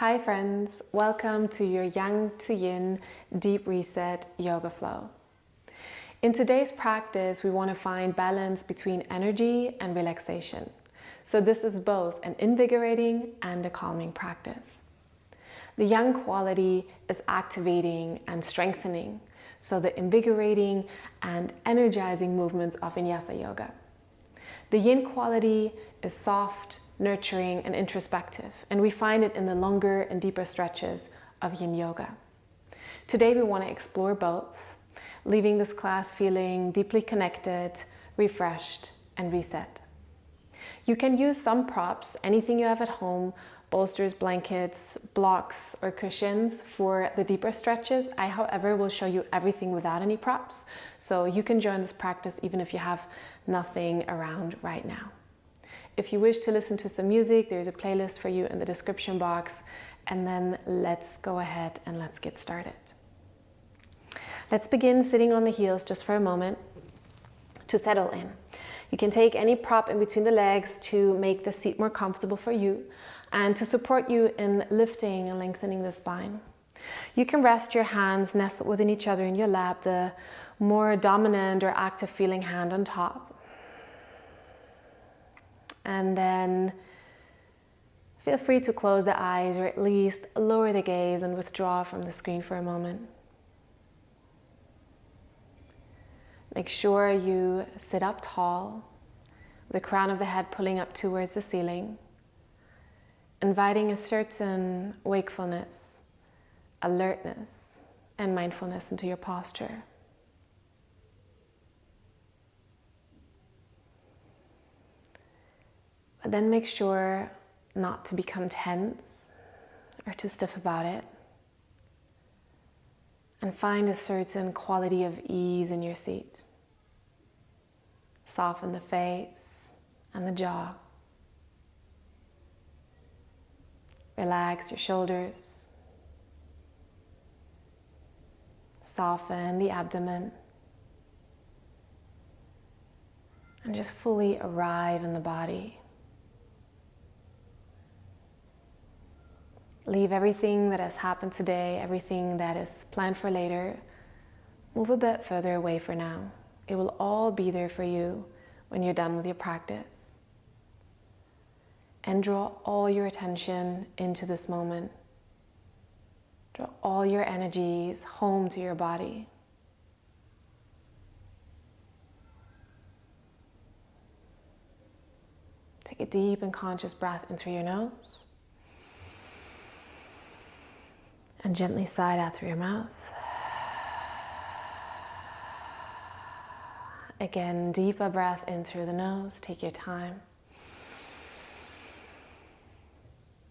Hi friends, welcome to your Yang to Yin Deep Reset Yoga Flow. In today's practice, we want to find balance between energy and relaxation. So this is both an invigorating and a calming practice. The Yang quality is activating and strengthening, so the invigorating and energizing movements of Vinyasa Yoga. The Yin quality is soft, nurturing, and introspective, and we find it in the longer and deeper stretches of Yin Yoga. Today we want to explore both, leaving this class feeling deeply connected, refreshed, and reset. You can use some props, anything you have at home, bolsters, blankets, blocks, or cushions for the deeper stretches. I, however, will show you everything without any props, so you can join this practice even if you have nothing around right now. If you wish to listen to some music, there's a playlist for you in the description box, and then let's go ahead and let's get started. Let's begin sitting on the heels just for a moment to settle in. You can take any prop in between the legs to make the seat more comfortable for you and to support you in lifting and lengthening the spine. You can rest your hands nestled within each other in your lap, the more dominant or active feeling hand on top. And then feel free to close the eyes or at least lower the gaze and withdraw from the screen for a moment. Make sure you sit up tall, the crown of the head pulling up towards the ceiling, inviting a certain wakefulness, alertness, and mindfulness into your posture. But then make sure not to become tense or too stiff about it. And find a certain quality of ease in your seat. Soften the face and the jaw. Relax your shoulders. Soften the abdomen. And just fully arrive in the body. Leave everything that has happened today, everything that is planned for later, move a bit further away for now. It will all be there for you when you're done with your practice. And draw all your attention into this moment. Draw all your energies home to your body. Take a deep and conscious breath in through your nose. And gently sigh out through your mouth. Again, deeper breath in through the nose. Take your time.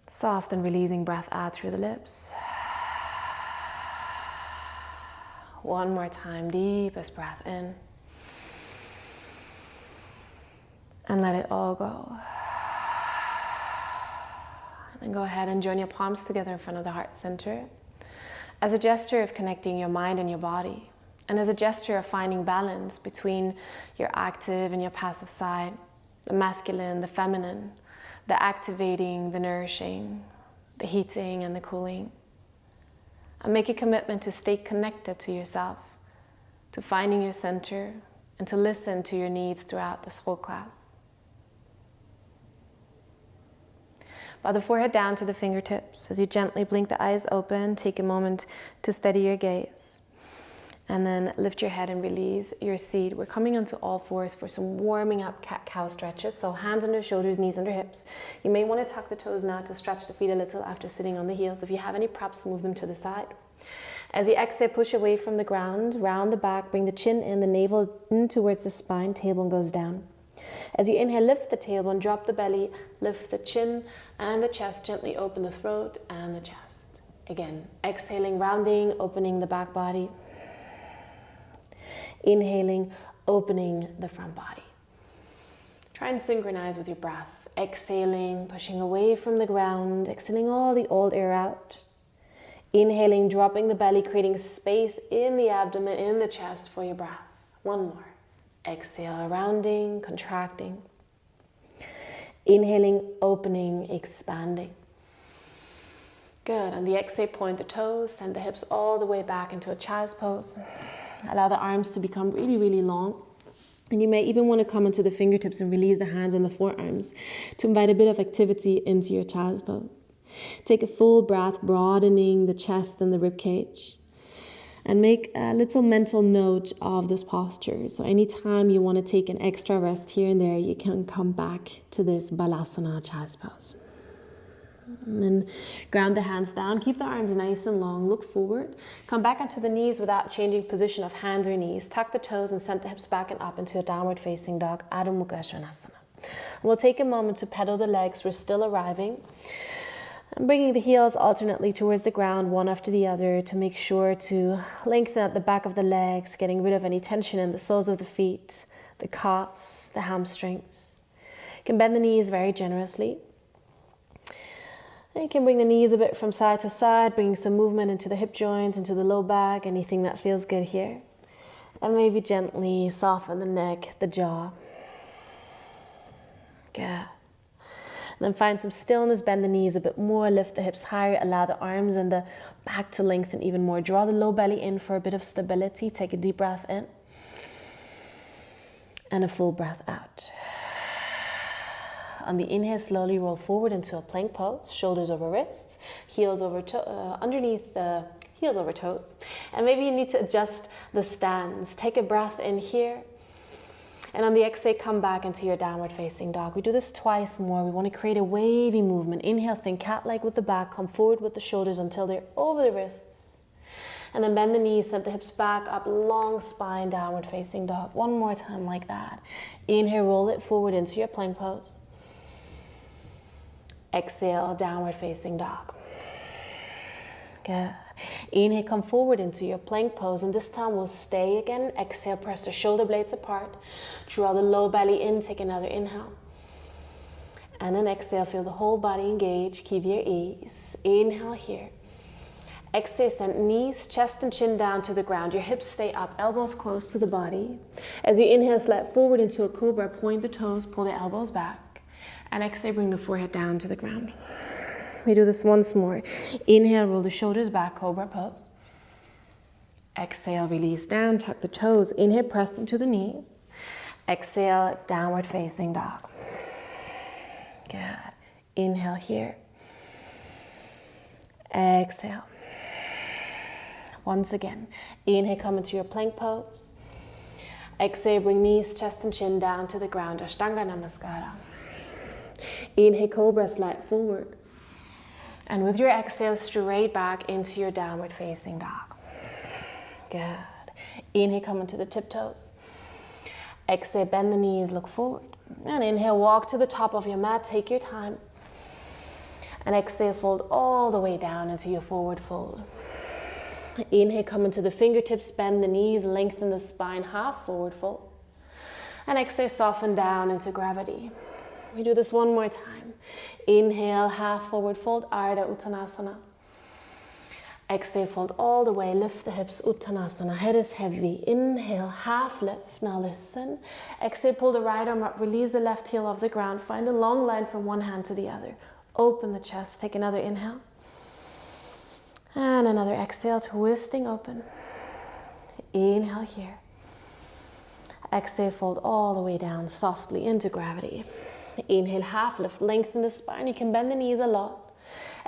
Soft and releasing breath out through the lips. One more time, deepest breath in. And let it all go. And then go ahead and join your palms together in front of the heart center, as a gesture of connecting your mind and your body, and as a gesture of finding balance between your active and your passive side, the masculine, the feminine, the activating, the nourishing, the heating and the cooling. And make a commitment to stay connected to yourself, to finding your center, and to listen to your needs throughout this whole class. Bow the forehead down to the fingertips. As you gently blink the eyes open, take a moment to steady your gaze. And then lift your head and release your seat. We're coming onto all fours for some warming up cat-cow stretches. So hands under shoulders, knees under hips. You may want to tuck the toes now to stretch the feet a little after sitting on the heels. If you have any props, move them to the side. As you exhale, push away from the ground, round the back, bring the chin in, the navel in towards the spine, tailbone goes down. As you inhale, lift the tailbone, drop the belly, lift the chin and the chest, gently open the throat and the chest. Again, exhaling, rounding, opening the back body. Inhaling, opening the front body. Try and synchronize with your breath. Exhaling, pushing away from the ground, exhaling all the old air out. Inhaling, dropping the belly, creating space in the abdomen, in the chest for your breath. One more. Exhale, rounding, contracting. Inhaling, opening, expanding. Good. On the exhale, point the toes, send the hips all the way back into a child's pose. Allow the arms to become really, really long. And you may even want to come into the fingertips and release the hands and the forearms to invite a bit of activity into your child's pose. Take a full breath, broadening the chest and the rib cage. And make a little mental note of this posture. So anytime you want to take an extra rest here and there, you can come back to this Balasana child's pose. And then ground the hands down. Keep the arms nice and long. Look forward. Come back onto the knees without changing position of hands or knees. Tuck the toes and send the hips back and up into a downward facing dog, Adho Mukha Svanasana. We'll take a moment to pedal the legs. We're still arriving. I'm bringing the heels alternately towards the ground, one after the other, to make sure to lengthen at the back of the legs, getting rid of any tension in the soles of the feet, the calves, the hamstrings. You can bend the knees very generously. And you can bring the knees a bit from side to side, bringing some movement into the hip joints, into the low back, anything that feels good here. And maybe gently soften the neck, the jaw. Good. And then find some stillness, bend the knees a bit more, lift the hips higher, allow the arms and the back to lengthen even more. Draw the low belly in for a bit of stability. Take a deep breath in. And a full breath out. On the inhale, slowly roll forward into a plank pose, shoulders over wrists, heels over underneath the heels over toes. And maybe you need to adjust the stance. Take a breath in here. And on the exhale, come back into your downward facing dog. We do this twice more. We want to create a wavy movement. Inhale, think cat-like with the back. Come forward with the shoulders until they're over the wrists. And then bend the knees, send the hips back up, long spine, downward facing dog. One more time like that. Inhale, roll it forward into your plank pose. Exhale, downward facing dog. Good. Inhale, come forward into your plank pose, and this time we'll stay again. Exhale, press the shoulder blades apart. Draw the low belly in, take another inhale. And then exhale, feel the whole body engage. Keep your ease. Inhale here. Exhale, send knees, chest and chin down to the ground. Your hips stay up, elbows close to the body. As you inhale, slide forward into a cobra, point the toes, pull the elbows back. And exhale, bring the forehead down to the ground. We do this once more. Inhale, roll the shoulders back, cobra pose. Exhale, release down, tuck the toes. Inhale, press into the knees. Exhale, downward facing dog. Good. Inhale here. Exhale. Once again. Inhale, come into your plank pose. Exhale, bring knees, chest and chin down to the ground. Ashtanga Namaskara. Inhale, cobra, slide forward. And with your exhale, straight back into your downward facing dog. Good. Inhale, come into the tiptoes. Exhale, bend the knees, look forward. And inhale, walk to the top of your mat, take your time. And exhale, fold all the way down into your forward fold. Inhale, come into the fingertips, bend the knees, lengthen the spine, half forward fold. And exhale, soften down into gravity. We do this one more time. Inhale, half forward fold, Ardha Uttanasana. Exhale, fold all the way, lift the hips, Uttanasana. Head is heavy. Inhale, half lift. Now listen. Exhale, pull the right arm up, release the left heel off the ground. Find a long line from one hand to the other. Open the chest, take another inhale. And another exhale, twisting open. Inhale here. Exhale, fold all the way down softly into gravity. Inhale, half lift, lengthen the spine. You can bend the knees a lot.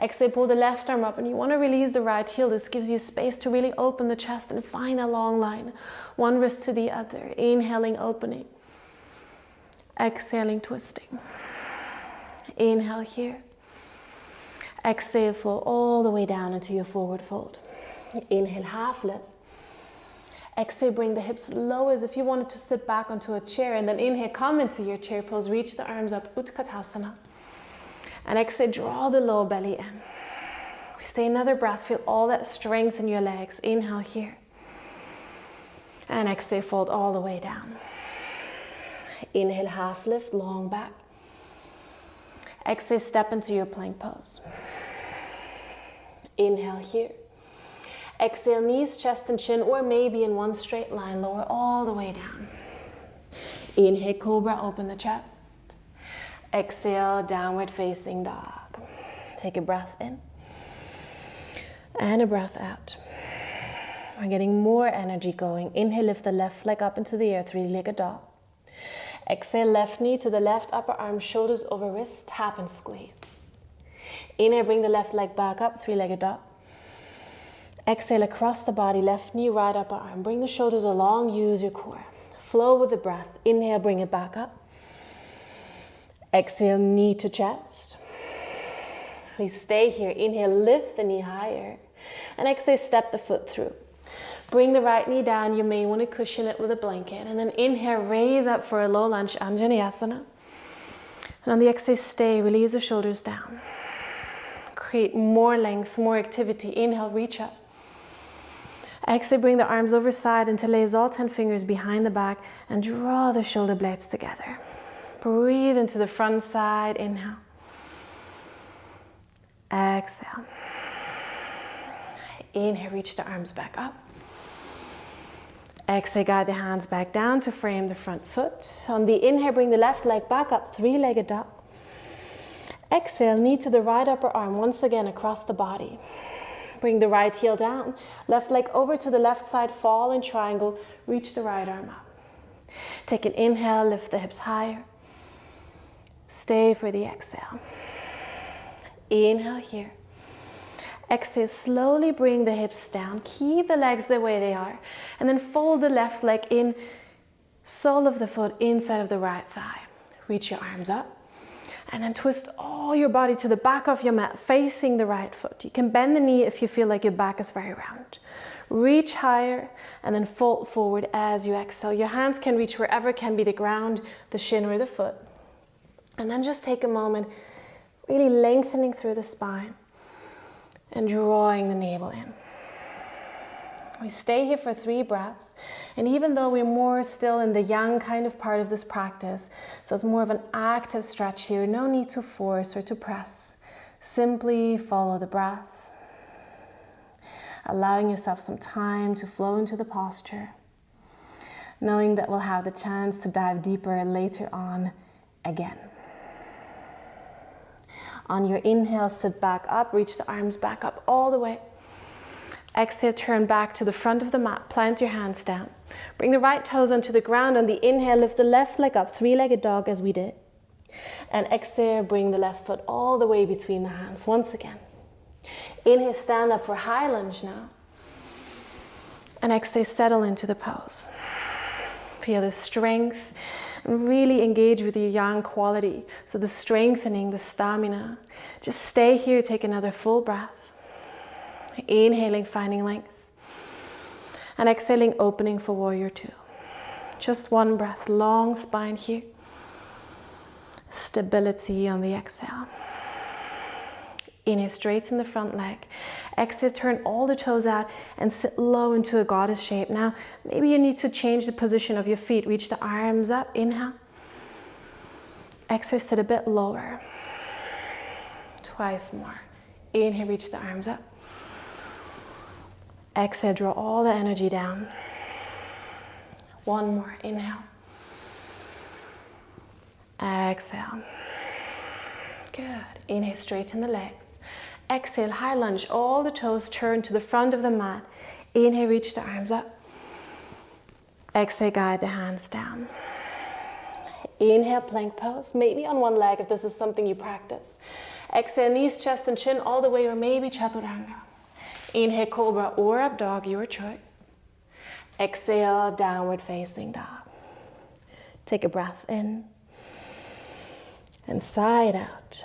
Exhale, pull the left arm up and you want to release the right heel. This gives you space to really open the chest and find a long line. One wrist to the other. Inhaling, opening. Exhaling, twisting. Inhale here. Exhale, flow all the way down into your forward fold. Inhale, half lift. Exhale, bring the hips low as if you wanted to sit back onto a chair, and then inhale, come into your chair pose, reach the arms up, Utkatasana. And exhale, draw the low belly in. We stay another breath, feel all that strength in your legs. Inhale here. And exhale, fold all the way down. Inhale, half lift, long back. Exhale, step into your plank pose. Inhale here. Exhale, knees, chest and chin, or maybe in one straight line, lower all the way down. Inhale, cobra, open the chest. Exhale, downward facing dog. Take a breath in. And a breath out. We're getting more energy going. Inhale, lift the left leg up into the air, three-legged dog. Exhale, left knee to the left upper arm, shoulders over wrist, tap and squeeze. Inhale, bring the left leg back up, three-legged dog. Exhale, across the body, left knee, right upper arm. Bring the shoulders along, use your core. Flow with the breath. Inhale, bring it back up. Exhale, knee to chest. We stay here. Inhale, lift the knee higher. And exhale, step the foot through. Bring the right knee down. You may want to cushion it with a blanket. And then inhale, raise up for a low lunge, Anjaneyasana. And on the exhale, stay, release the shoulders down. Create more length, more activity. Inhale, reach up. Exhale, bring the arms over side, interlace all 10 fingers behind the back and draw the shoulder blades together. Breathe into the front side, inhale. Exhale. Inhale, reach the arms back up. Exhale, guide the hands back down to frame the front foot. On the inhale, bring the left leg back up, three-legged dog. Exhale, knee to the right upper arm, once again across the body. Bring the right heel down, left leg over to the left side, fall in triangle, reach the right arm up. Take an inhale, lift the hips higher. Stay for the exhale. Inhale here. Exhale, slowly bring the hips down. Keep the legs the way they are. And then fold the left leg in, sole of the foot inside of the right thigh. Reach your arms up. And then twist all your body to the back of your mat, facing the right foot. You can bend the knee if you feel like your back is very round. Reach higher and then fold forward as you exhale. Your hands can reach wherever can be the ground, the shin or the foot. And then just take a moment, really lengthening through the spine and drawing the navel in. We stay here for 3 breaths. And even though we're more still in the yang kind of part of this practice, so it's more of an active stretch here, no need to force or to press. Simply follow the breath, allowing yourself some time to flow into the posture, knowing that we'll have the chance to dive deeper later on again. On your inhale, sit back up, reach the arms back up all the way. Exhale, turn back to the front of the mat, plant your hands down. Bring the right toes onto the ground. On the inhale, lift the left leg up, three-legged dog as we did. And exhale, bring the left foot all the way between the hands once again. Inhale, stand up for high lunge now. And exhale, settle into the pose. Feel the strength and really engage with your yang quality. So the strengthening, the stamina. Just stay here, take another full breath. Inhaling, finding length. And exhaling, opening for warrior 2. Just one breath, long spine here. Stability on the exhale. Inhale, straighten the front leg. Exhale, turn all the toes out and sit low into a goddess shape. Now, maybe you need to change the position of your feet. Reach the arms up, inhale. Exhale, sit a bit lower. Twice more. Inhale, reach the arms up. Exhale, draw all the energy down. One more, inhale. Exhale. Good. Inhale, straighten the legs. Exhale, high lunge. All the toes turn to the front of the mat. Inhale, reach the arms up. Exhale, guide the hands down. Inhale, plank pose. Maybe on one leg if this is something you practice. Exhale, knees, chest, and chin all the way, or maybe chaturanga. Inhale, cobra or up dog, your choice. Exhale, downward facing dog. Take a breath in and sigh it out.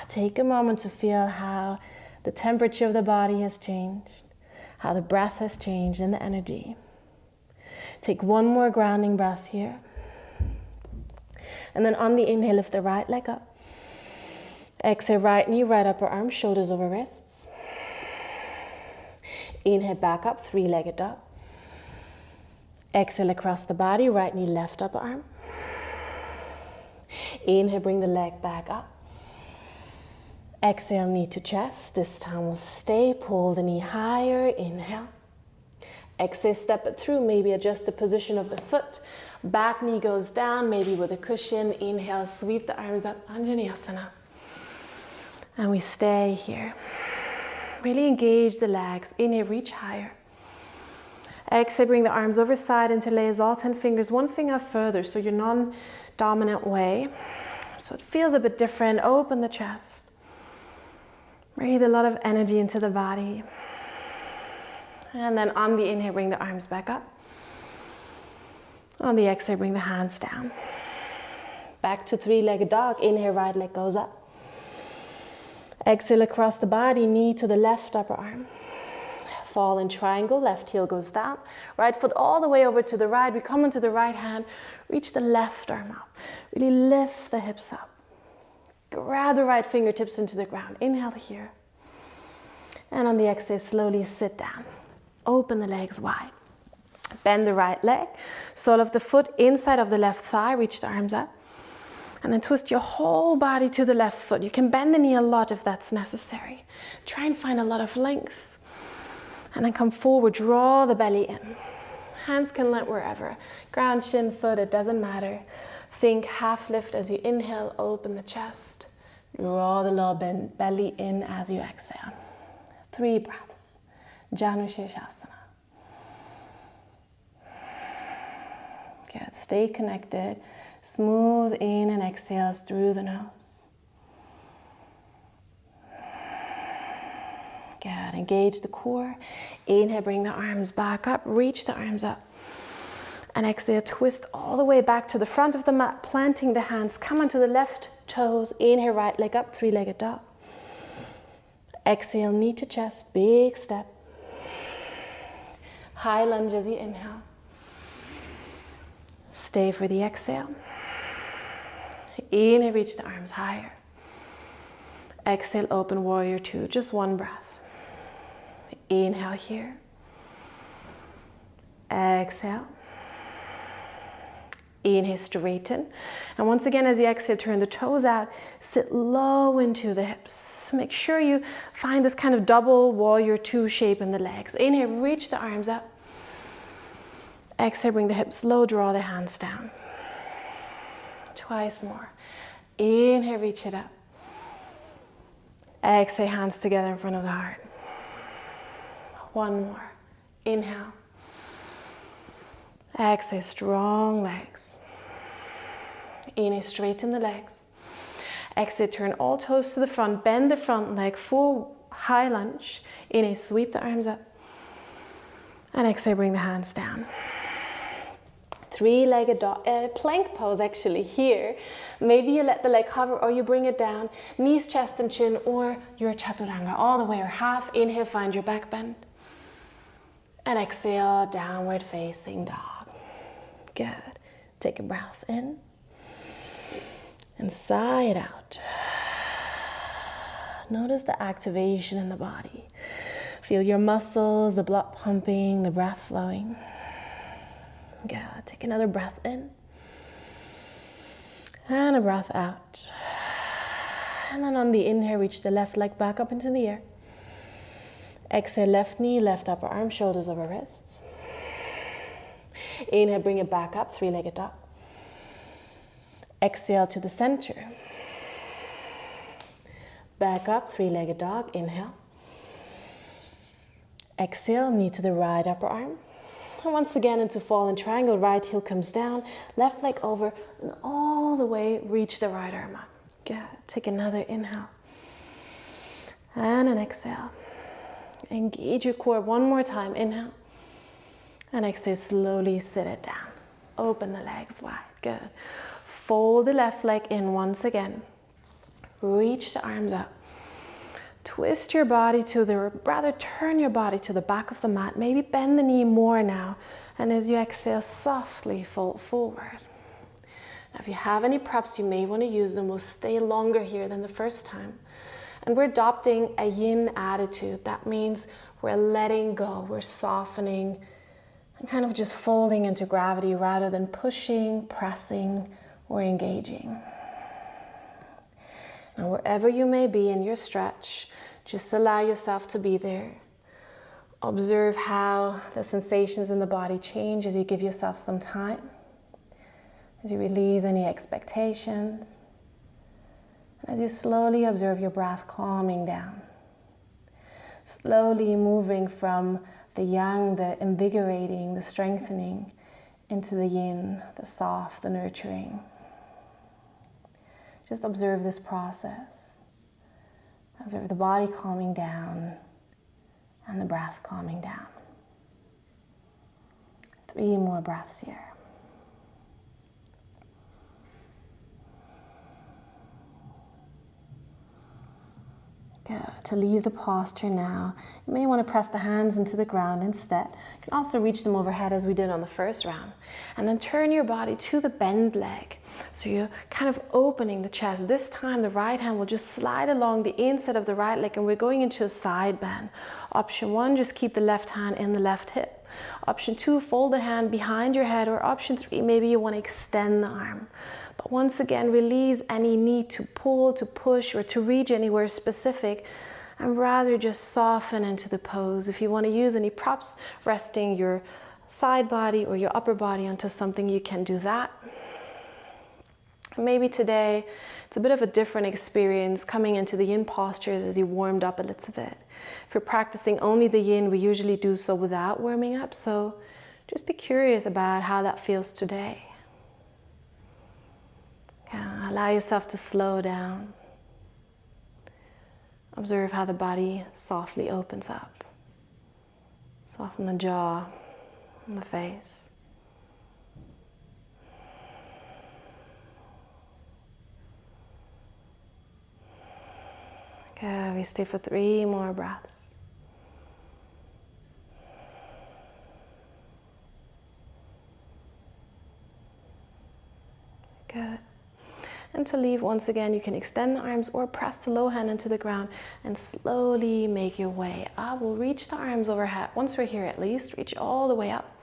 Take a moment to feel how the temperature of the body has changed, how the breath has changed and the energy. Take one more grounding breath here. And then on the inhale, lift the right leg up. Exhale, right knee, right upper arm, shoulders over wrists. Inhale, back up, three-legged dog. Exhale, across the body, right knee, left upper arm. Inhale, bring the leg back up. Exhale, knee to chest. This time we'll stay, pull the knee higher, inhale. Exhale, step it through, maybe adjust the position of the foot. Back knee goes down, maybe with a cushion. Inhale, sweep the arms up, Anjaneyasana. And we stay here. Really engage the legs. Inhale, reach higher. Exhale, bring the arms over side, interlace all 10 fingers, one finger further, so your non-dominant way. So it feels a bit different. Open the chest. Breathe a lot of energy into the body. And then on the inhale, bring the arms back up. On the exhale, bring the hands down. Back to three-legged dog. Inhale, right leg goes up. Exhale across the body, knee to the left upper arm. Fall in triangle, left heel goes down. Right foot all the way over to the right. We come into the right hand, reach the left arm up. Really lift the hips up. Grab the right fingertips into the ground. Inhale here. And on the exhale, slowly sit down. Open the legs wide. Bend the right leg. Sole of the foot inside of the left thigh. Reach the arms up. And then twist your whole body to the left foot. You can bend the knee a lot if that's necessary. Try and find a lot of length. And then come forward, draw the belly in. Hands can land wherever. Ground, shin, foot, it doesn't matter. Think half lift as you inhale, open the chest. Draw the lower belly in as you exhale. 3 breaths. Janu Shirshasana. Good, stay connected. Smooth in and exhales through the nose. Good, engage the core. Inhale, bring the arms back up, reach the arms up. And exhale, twist all the way back to the front of the mat, planting the hands. Come onto the left toes. Inhale, right leg up, three-legged dog. Exhale, knee to chest, big step. High lunge as you inhale. Stay for the exhale. Inhale, reach the arms higher. Exhale, open warrior 2, just one breath. Inhale here. Exhale. Inhale, straighten. And once again, as you exhale, turn the toes out. Sit low into the hips. Make sure you find this kind of double warrior 2 shape in the legs. Inhale, reach the arms up. Exhale, bring the hips low, draw the hands down. Twice more. Inhale, reach it up. Exhale, hands together in front of the heart. One more. Inhale. Exhale, strong legs. Inhale, straighten the legs. Exhale, turn all toes to the front. Bend the front leg, full high lunge. Inhale, sweep the arms up. And exhale, bring the hands down. Three-legged dog, plank pose actually here. Maybe you let the leg hover or you bring it down. Knees, chest and chin, or your chaturanga all the way or half. Inhale, find your back bend. And exhale, downward facing dog. Good. Take a breath in. And sigh it out. Notice the activation in the body. Feel your muscles, the blood pumping, the breath flowing. Good. Take another breath in. And a breath out. And then on the inhale, reach the left leg back up into the air. Exhale, left knee, left upper arm, shoulders over wrists. Inhale, bring it back up, three-legged dog. Exhale to the center. Back up, three-legged dog, inhale. Exhale, knee to the right upper arm. And once again into fallen triangle, right heel comes down, left leg over, and all the way reach the right arm up. Good. Take another inhale. And an exhale. Engage your core one more time. Inhale. And exhale, slowly sit it down. Open the legs wide. Good. Fold the left leg in once again. Reach the arms up. Twist your body to the, rather turn your body to the back of the mat. Maybe bend the knee more now. And as you exhale, softly fold forward. Now, if you have any props, you may want to use them. We'll stay longer here than the first time. And we're adopting a yin attitude. That means we're letting go, we're softening, and kind of just folding into gravity rather than pushing, pressing, or engaging. Now, wherever you may be in your stretch, just allow yourself to be there. Observe how the sensations in the body change as you give yourself some time, as you release any expectations, and as you slowly observe your breath calming down. Slowly moving from the yang, the invigorating, the strengthening, into the yin, the soft, the nurturing. Just observe this process. Observe the body calming down and the breath calming down. 3 more breaths here. Good. To leave the posture now, you may want to press the hands into the ground instead. You can also reach them overhead as we did on the first round. And then turn your body to the bent leg. So you're kind of opening the chest. This time the right hand will just slide along the inside of the right leg and we're going into a side bend. Option 1, just keep the left hand in the left hip. Option 2, fold the hand behind your head. Or option 3, maybe you want to extend the arm. But once again, release any need to pull, to push, or to reach anywhere specific, and rather just soften into the pose. If you want to use any props, resting your side body or your upper body onto something, you can do that. Maybe today, it's a bit of a different experience coming into the yin postures as you warmed up a little bit. If you're practicing only the yin, we usually do so without warming up, so just be curious about how that feels today. Allow yourself to slow down. Observe how the body softly opens up. Soften the jaw and the face. Okay, we stay for 3 more breaths. Good. And to leave, once again, you can extend the arms or press the low hand into the ground and slowly make your way up. We'll reach the arms overhead. Once we're here, at least, reach all the way up.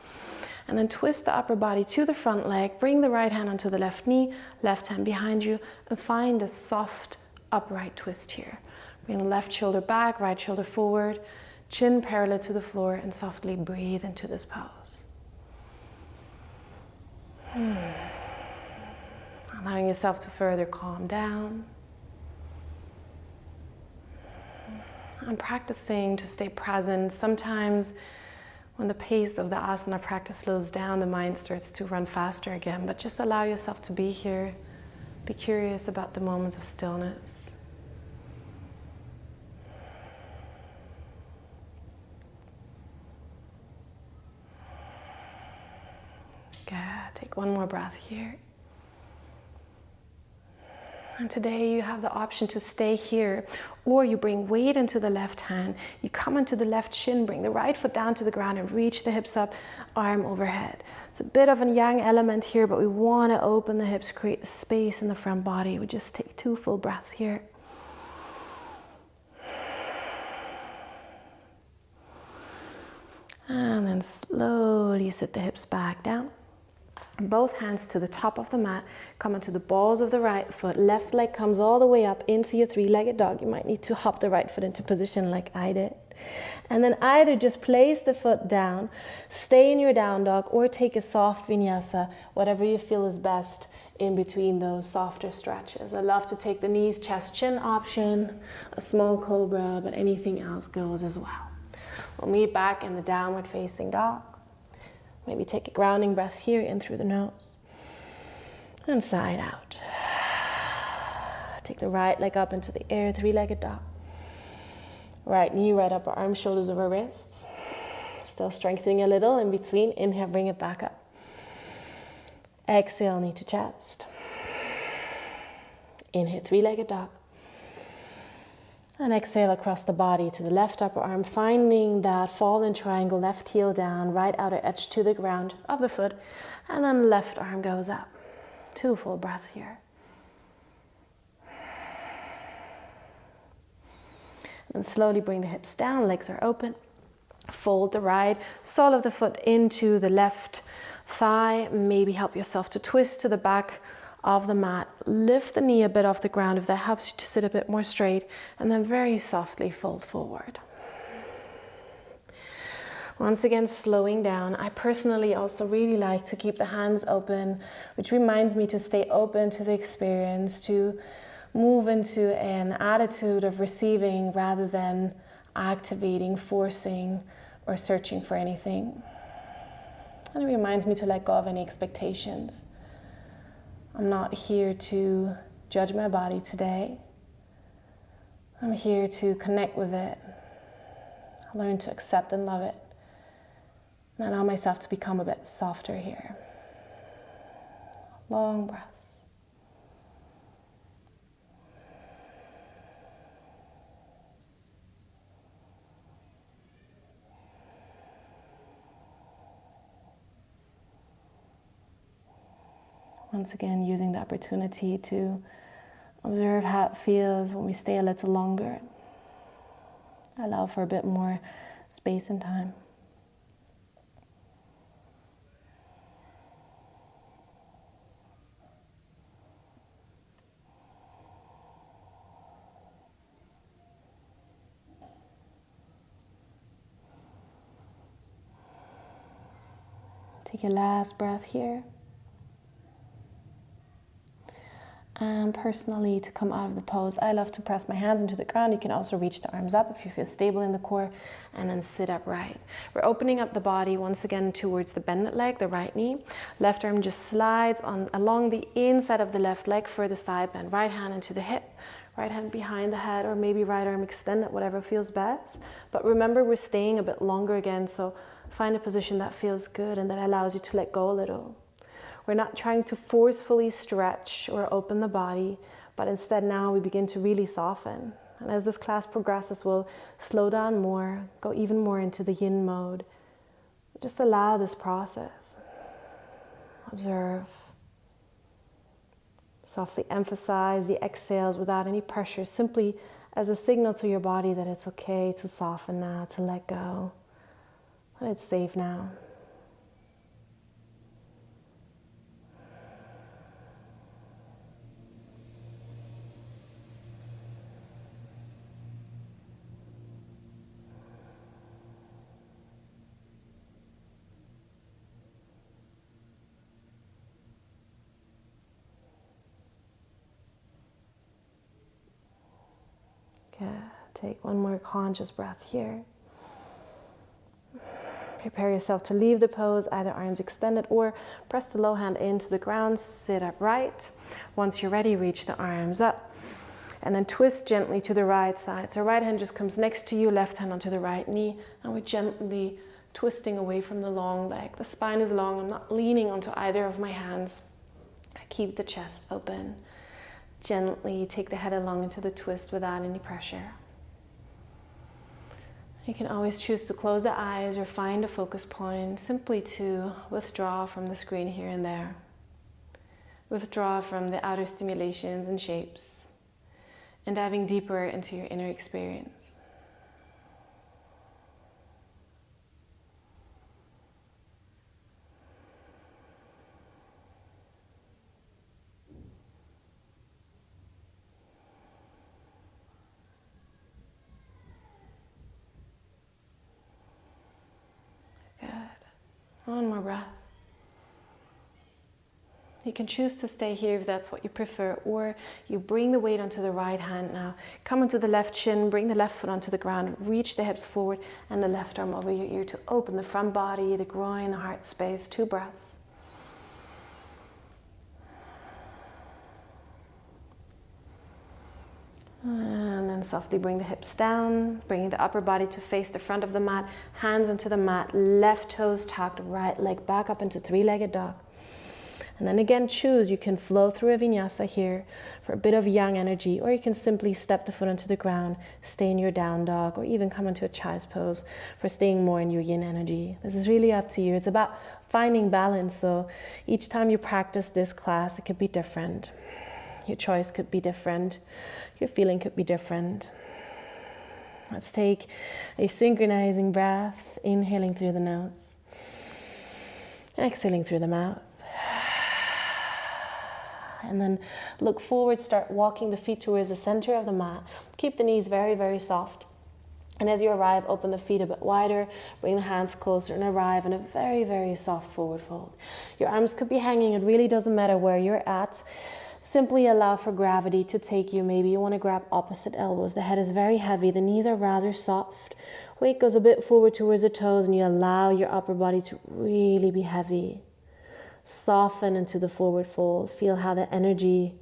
And then twist the upper body to the front leg. Bring the right hand onto the left knee, left hand behind you, and find a soft upright twist here. Bring the left shoulder back, right shoulder forward, chin parallel to the floor, and softly breathe into this pose. Allowing yourself to further calm down. I'm practicing to stay present. Sometimes when the pace of the asana practice slows down, the mind starts to run faster again, but just allow yourself to be here. Be curious about the moments of stillness. Good. Take 1 more breath here. And today you have the option to stay here, or you bring weight into the left hand, you come into the left shin, bring the right foot down to the ground and reach the hips up, arm overhead. It's a bit of a yang element here, but we want to open the hips, create space in the front body. We just take 2 full breaths here. And then slowly sit the hips back down. Both hands to the top of the mat, come onto the balls of the right foot. Left leg comes all the way up into your 3-legged dog. You might need to hop the right foot into position like I did. And then either just place the foot down, stay in your down dog, or take a soft vinyasa, whatever you feel is best in between those softer stretches. I love to take the knees, chest, chin option, a small cobra, but anything else goes as well. We'll meet back in the downward facing dog. Maybe take a grounding breath here in through the nose and side out. Take the right leg up into the air, 3-legged dog. Right knee, right upper arm, shoulders over wrists. Still strengthening a little in between. Inhale, bring it back up. Exhale, knee to chest. Inhale, 3-legged dog. And exhale across the body to the left upper arm, finding that fallen triangle, left heel down, right outer edge to the ground of the foot, and then left arm goes up. 2 full breaths here. And slowly bring the hips down, legs are open. Fold the right sole of the foot into the left thigh. Maybe help yourself to twist to the back of the mat. Lift the knee a bit off the ground if that helps you to sit a bit more straight, and then very softly fold forward. Once again, slowing down. I personally also really like to keep the hands open, which reminds me to stay open to the experience, to move into an attitude of receiving rather than activating, forcing, or searching for anything. And it reminds me to let go of any expectations. I'm not here to judge my body today. I'm here to connect with it, learn to accept and love it, and allow myself to become a bit softer here. Long breaths. Once again, using the opportunity to observe how it feels when we stay a little longer. Allow for a bit more space and time. Take a last breath here. And personally, to come out of the pose, I love to press my hands into the ground. You can also reach the arms up if you feel stable in the core, and then sit upright. We're opening up the body once again towards the bended leg, the right knee. Left arm just slides along the inside of the left leg for the side bend. Right hand into the hip, right hand behind the head, or maybe right arm extended, whatever feels best. But remember, we're staying a bit longer again, so find a position that feels good and that allows you to let go a little. We're not trying to forcefully stretch or open the body, but instead now we begin to really soften. And as this class progresses, we'll slow down more, go even more into the yin mode. Just allow this process. Observe. Softly emphasize the exhales without any pressure, simply as a signal to your body that it's okay to soften now, to let go. And it's safe now. Take one more conscious breath here. Prepare yourself to leave the pose, either arms extended or press the low hand into the ground, sit upright. Once you're ready, reach the arms up and then twist gently to the right side. So right hand just comes next to you, left hand onto the right knee, and we're gently twisting away from the long leg. The spine is long, I'm not leaning onto either of my hands. I keep the chest open. Gently take the head along into the twist without any pressure. You can always choose to close the eyes or find a focus point, simply to withdraw from the screen here and there. Withdraw from the outer stimulations and shapes, and diving deeper into your inner experience. One more breath. You can choose to stay here if that's what you prefer, or you bring the weight onto the right hand now. Come onto the left shin, bring the left foot onto the ground, reach the hips forward and the left arm over your ear to open the front body, the groin, the heart space. 2 breaths. And then softly bring the hips down, bringing the upper body to face the front of the mat, hands onto the mat, left toes tucked, right leg back up into 3-legged dog. And then again, choose. You can flow through a vinyasa here for a bit of yang energy, or you can simply step the foot onto the ground, stay in your down dog, or even come into a child's pose for staying more in your yin energy. This is really up to you. It's about finding balance. So each time you practice this class, it could be different. Your choice could be different. Your feeling could be different. Let's take a synchronizing breath, inhaling through the nose, exhaling through the mouth. And then look forward, start walking the feet towards the center of the mat. Keep the knees very, very soft. And as you arrive, open the feet a bit wider, bring the hands closer and arrive in a very, very soft forward fold. Your arms could be hanging, it really doesn't matter where you're at. Simply allow for gravity to take you. Maybe you want to grab opposite elbows. The head is very heavy. The knees are rather soft. Weight goes a bit forward towards the toes, and you allow your upper body to really be heavy. Soften into the forward fold. Feel how the energy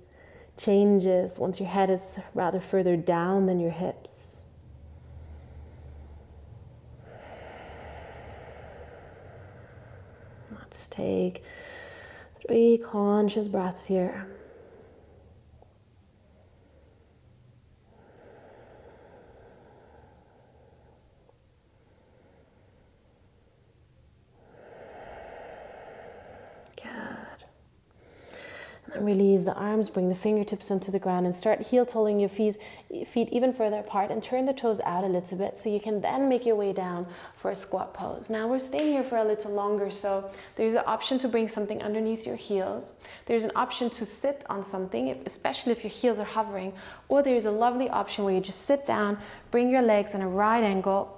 changes once your head is rather further down than your hips. Let's take 3 conscious breaths here. And release the arms, bring the fingertips onto the ground and start heel-toeing your feet even further apart and turn the toes out a little bit so you can then make your way down for a squat pose. Now we're staying here for a little longer, so there's an option to bring something underneath your heels. There's an option to sit on something, especially if your heels are hovering, or there's a lovely option where you just sit down, bring your legs in a right angle,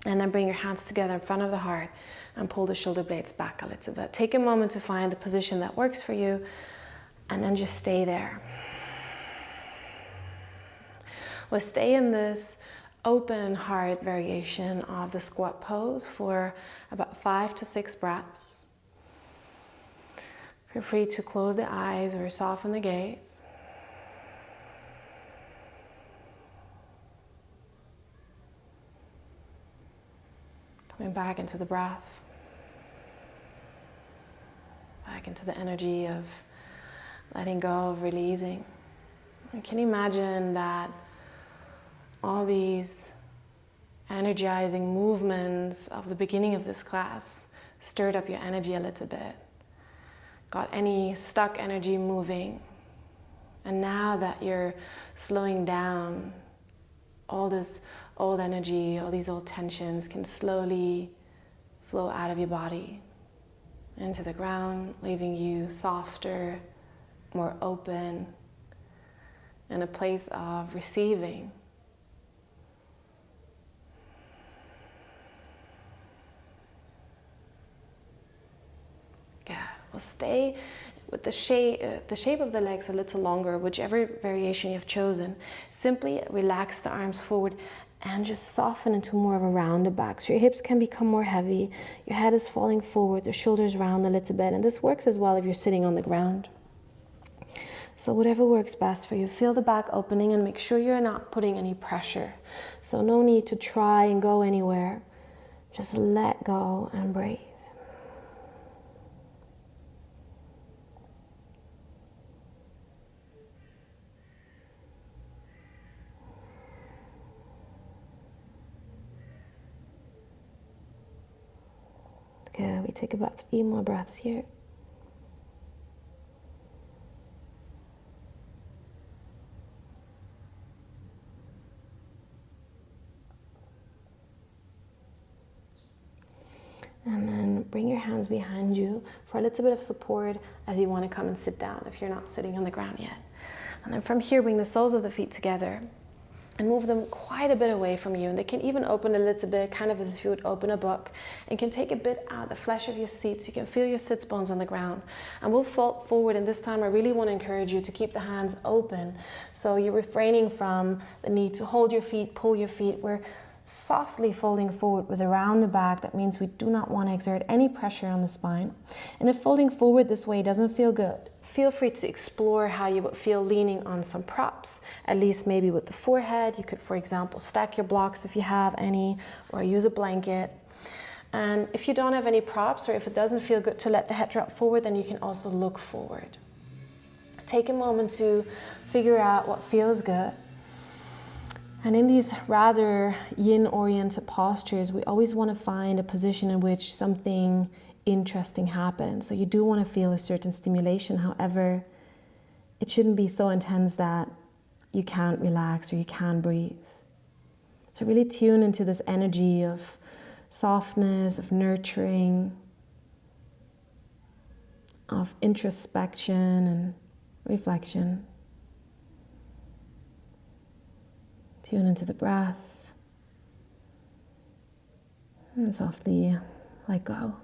and then bring your hands together in front of the heart and pull the shoulder blades back a little bit. Take a moment to find the position that works for you. And then just stay there. We'll stay in this open heart variation of the squat pose for about 5 to 6 breaths. Feel free to close the eyes or soften the gaze. Coming back into the breath. Back into the energy of letting go, of releasing. And can you imagine that all these energizing movements of the beginning of this class stirred up your energy a little bit, got any stuck energy moving, and now that you're slowing down, all this old energy, all these old tensions can slowly flow out of your body into the ground, leaving you softer, more open, in a place of receiving. Yeah, we'll stay with the shape of the legs a little longer, whichever variation you've chosen. Simply relax the arms forward and just soften into more of a rounded back. So your hips can become more heavy, your head is falling forward, the shoulders round a little bit, and this works as well if you're sitting on the ground. So whatever works best for you. Feel the back opening and make sure you're not putting any pressure. So no need to try and go anywhere. Just let go and breathe. Good. We take about 3 more breaths here. And then bring your hands behind you for a little bit of support as you want to come and sit down if you're not sitting on the ground yet. And then from here, bring the soles of the feet together and move them quite a bit away from you. And they can even open a little bit, kind of as if you would open a book, and can take a bit out the flesh of your seat so you can feel your sits bones on the ground. And we'll fold forward, and this time I really want to encourage you to keep the hands open. So you're refraining from the need to hold your feet, pull your feet. We're softly folding forward with a rounded back. That means we do not want to exert any pressure on the spine. And if folding forward this way doesn't feel good, feel free to explore how you would feel leaning on some props, at least maybe with the forehead. You could, for example, stack your blocks if you have any, or use a blanket. And if you don't have any props, or if it doesn't feel good to let the head drop forward, then you can also look forward. Take a moment to figure out what feels good. And in these rather yin-oriented postures, we always want to find a position in which something interesting happens. So you do want to feel a certain stimulation. However, it shouldn't be so intense that you can't relax or you can't breathe. So really tune into this energy of softness, of nurturing, of introspection and reflection. Tune into the breath and softly let go.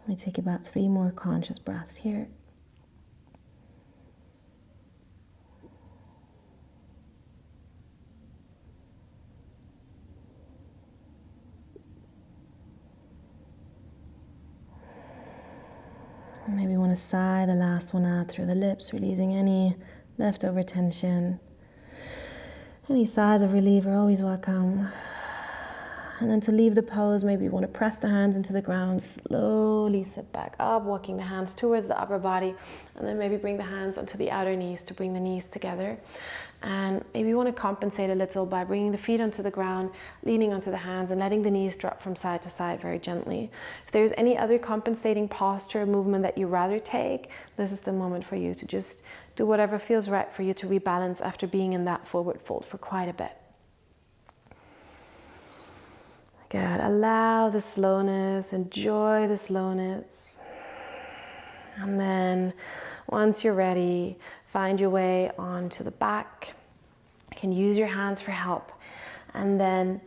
Let me take about 3 more conscious breaths here. Maybe you want to sigh the last one out through the lips, releasing any leftover tension. Any sighs of relief are always welcome. And then to leave the pose, maybe you want to press the hands into the ground, slowly sit back up, walking the hands towards the upper body, and then maybe bring the hands onto the outer knees to bring the knees together. And maybe you want to compensate a little by bringing the feet onto the ground, leaning onto the hands, and letting the knees drop from side to side very gently. If there's any other compensating posture or movement that you rather take, this is the moment for you to just do whatever feels right for you to rebalance after being in that forward fold for quite a bit. Good. Allow the slowness, enjoy the slowness. And then once you're ready, find your way onto the back. You can use your hands for help. And then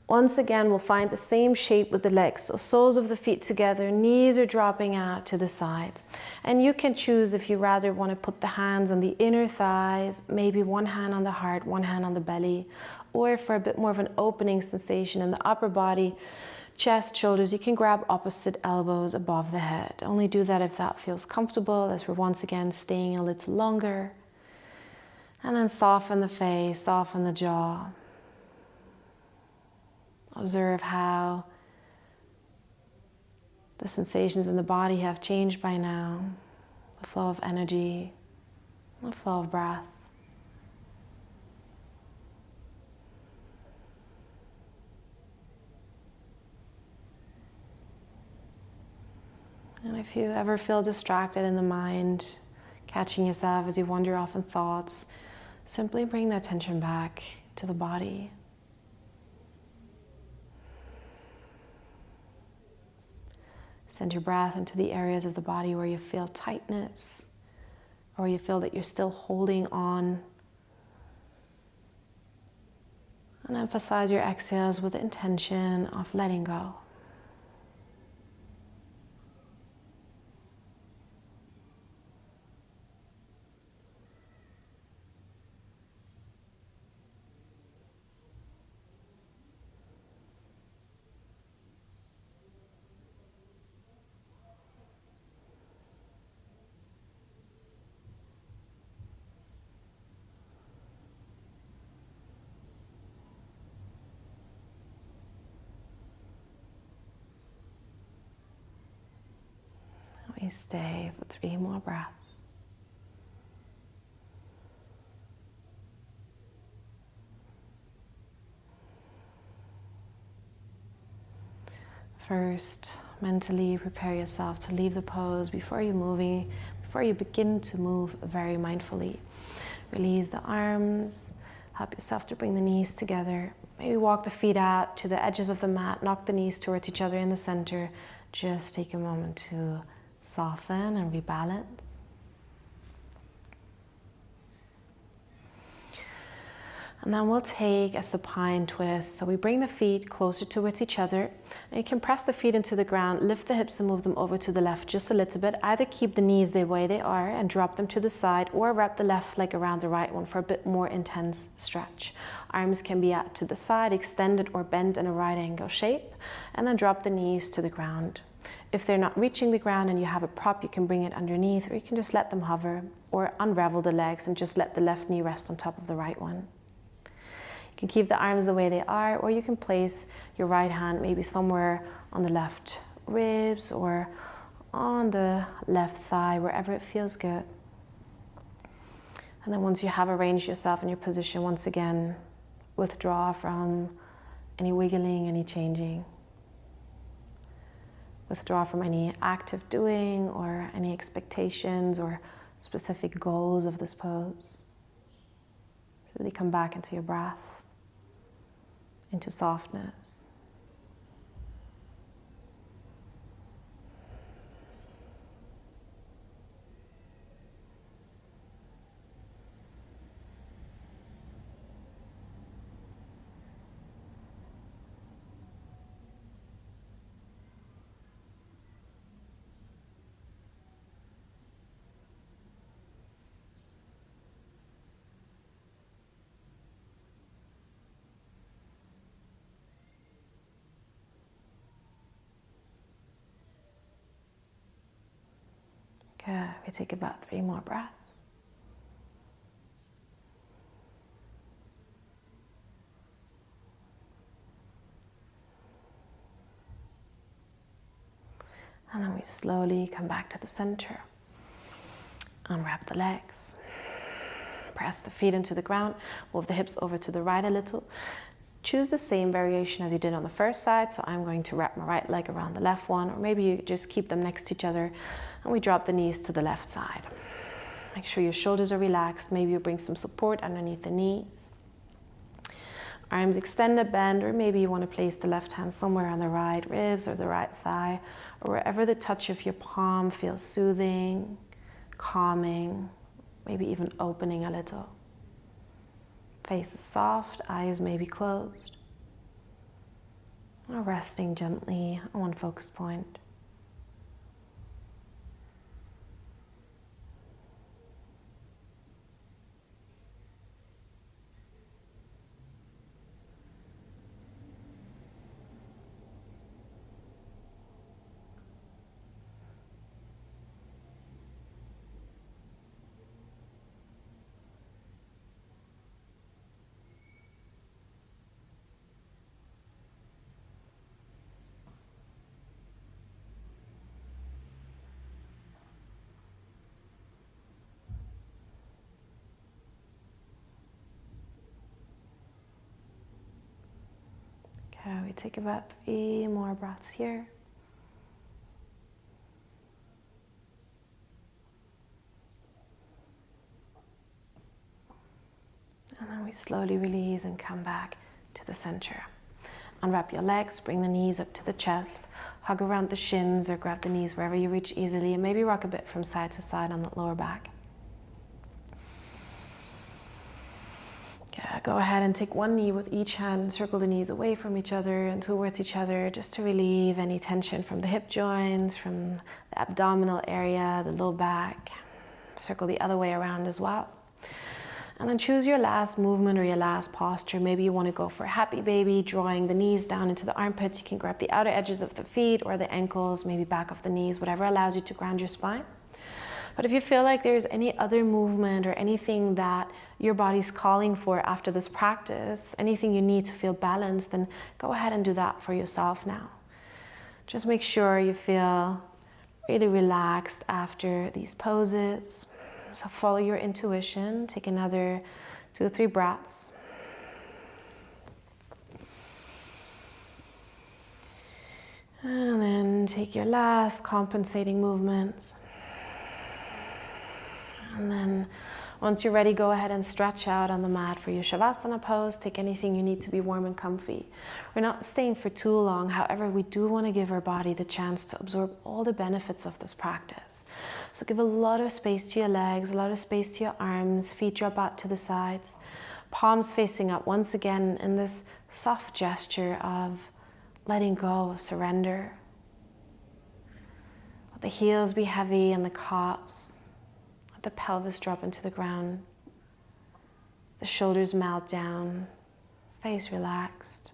once again, we'll find the same shape with the legs. So soles of the feet together, knees are dropping out to the sides. And you can choose if you rather want to put the hands on the inner thighs, maybe one hand on the heart, one hand on the belly, or for a bit more of an opening sensation in the upper body, chest, shoulders, you can grab opposite elbows above the head. Only do that if that feels comfortable, as we're once again staying a little longer. And then soften the face, soften the jaw. Observe how the sensations in the body have changed by now. The flow of energy, the flow of breath. And if you ever feel distracted in the mind, catching yourself as you wander off in thoughts, simply bring the attention back to the body. Send your breath into the areas of the body where you feel tightness, or you feel that you're still holding on. And emphasize your exhales with the intention of letting go. We stay for 3 more breaths. First, mentally prepare yourself to leave the pose before you begin to move very mindfully. Release the arms, help yourself to bring the knees together. Maybe walk the feet out to the edges of the mat, knock the knees towards each other in the center. Just take a moment to soften and rebalance. And then we'll take a supine twist. So we bring the feet closer towards each other. And you can press the feet into the ground, lift the hips and move them over to the left just a little bit. Either keep the knees the way they are and drop them to the side, or wrap the left leg around the right one for a bit more intense stretch. Arms can be out to the side, extended or bent in a right angle shape, and then drop the knees to the ground. If they're not reaching the ground and you have a prop, you can bring it underneath, or you can just let them hover, or unravel the legs and just let the left knee rest on top of the right one. You can keep the arms the way they are, or you can place your right hand maybe somewhere on the left ribs or on the left thigh, wherever it feels good. And then once you have arranged yourself in your position, once again, withdraw from any wiggling, any changing. Withdraw from any active doing or any expectations or specific goals of this pose. So really come back into your breath, into softness. Good. We take about 3 more breaths. And then we slowly come back to the center. Unwrap the legs. Press the feet into the ground. Move the hips over to the right a little. Choose the same variation as you did on the first side. So I'm going to wrap my right leg around the left one, or maybe you just keep them next to each other, and we drop the knees to the left side. Make sure your shoulders are relaxed. Maybe you bring some support underneath the knees. Arms extended, bend, or maybe you want to place the left hand somewhere on the right ribs or the right thigh, or wherever the touch of your palm feels soothing, calming, maybe even opening a little. Face is soft, eyes may be closed. Or resting gently on one focus point. Okay, we take about 3 more breaths here. And then we slowly release and come back to the center. Unwrap your legs, bring the knees up to the chest, hug around the shins or grab the knees wherever you reach easily, and maybe rock a bit from side to side on the lower back. Yeah, go ahead and take one knee with each hand, circle the knees away from each other and towards each other, just to relieve any tension from the hip joints, from the abdominal area, the low back. Circle the other way around as well. And then choose your last movement or your last posture. Maybe you want to go for a happy baby, drawing the knees down into the armpits. You can grab the outer edges of the feet or the ankles, maybe back of the knees, whatever allows you to ground your spine. But if you feel like there's any other movement or anything that your body's calling for after this practice, anything you need to feel balanced, then go ahead and do that for yourself now. Just make sure you feel really relaxed after these poses. So follow your intuition. Take another 2 or 3 breaths. And then take your last compensating movements. And then once you're ready, go ahead and stretch out on the mat for your Shavasana pose. Take anything you need to be warm and comfy. We're not staying for too long. However, we do want to give our body the chance to absorb all the benefits of this practice. So give a lot of space to your legs, a lot of space to your arms, feet drop out to the sides, palms facing up once again in this soft gesture of letting go, surrender. Let the heels be heavy and the calves. Let the pelvis drop into the ground. The shoulders melt down, face relaxed.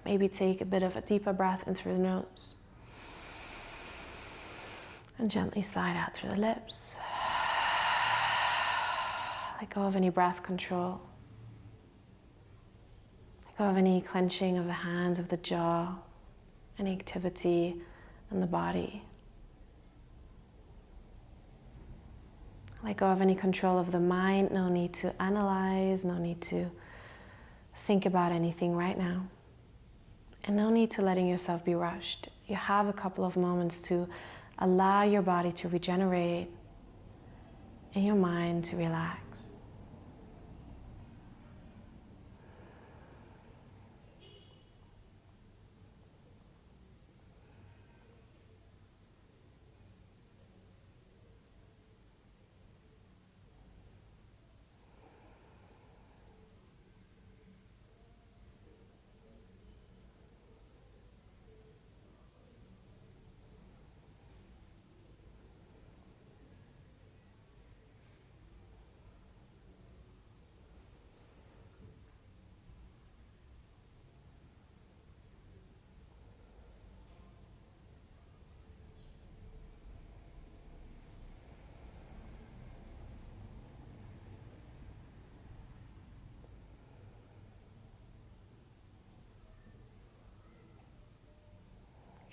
Maybe take a bit of a deeper breath in through the nose. And gently sigh out through the lips. Let go of any breath control. Let go of any clenching of the hands, of the jaw, any activity in the body. Let go of any control of the mind. No need to analyze, no need to think about anything right now. And no need to letting yourself be rushed. You have a couple of moments to allow your body to regenerate and your mind to relax.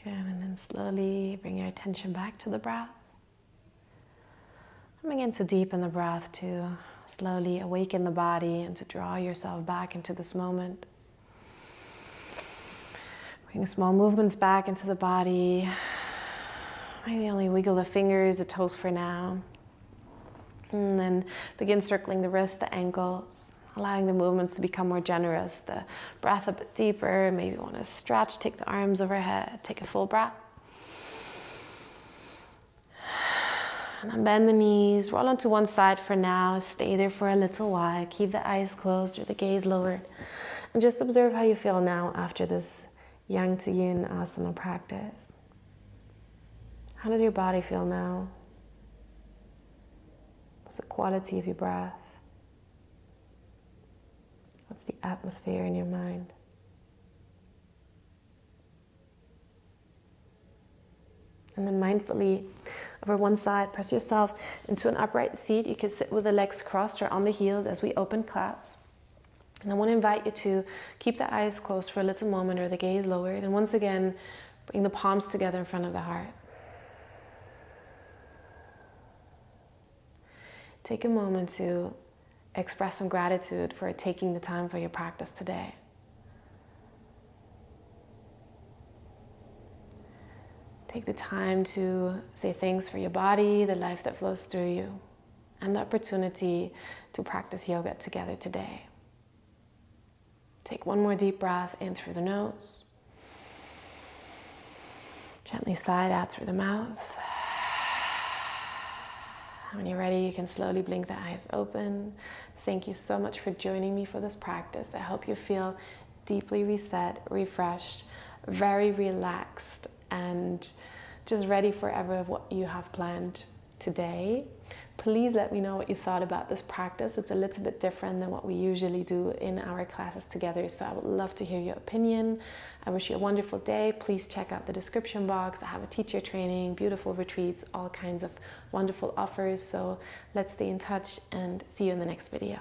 Good, and then slowly bring your attention back to the breath. And begin to deepen the breath to slowly awaken the body and to draw yourself back into this moment. Bring small movements back into the body. Maybe only wiggle the fingers, the toes for now. And then begin circling the wrists, the ankles, allowing the movements to become more generous. The breath a bit deeper. Maybe you want to stretch, take the arms overhead, take a full breath. And then bend the knees, roll onto one side for now. Stay there for a little while. Keep the eyes closed or the gaze lowered. And just observe how you feel now after this Yang to Yin asana practice. How does your body feel now? What's the quality of your breath? What's the atmosphere in your mind? And then mindfully, over one side, press yourself into an upright seat. You can sit with the legs crossed or on the heels as we open class. And I want to invite you to keep the eyes closed for a little moment or the gaze lowered. And once again, bring the palms together in front of the heart. Take a moment to express some gratitude for taking the time for your practice today. Take the time to say thanks for your body, the life that flows through you, and the opportunity to practice yoga together today. Take one more deep breath in through the nose. Gently sigh out through the mouth. When you're ready, you can slowly blink the eyes open. Thank you so much for joining me for this practice. I hope you feel deeply reset, refreshed, very relaxed, and just ready for what you have planned today. Please let me know what you thought about this practice. It's a little bit different than what we usually do in our classes together, so I would love to hear your opinion. I wish you a wonderful day. Please check out the description box. I have a teacher training, beautiful retreats, all kinds of wonderful offers. So let's stay in touch and see you in the next video.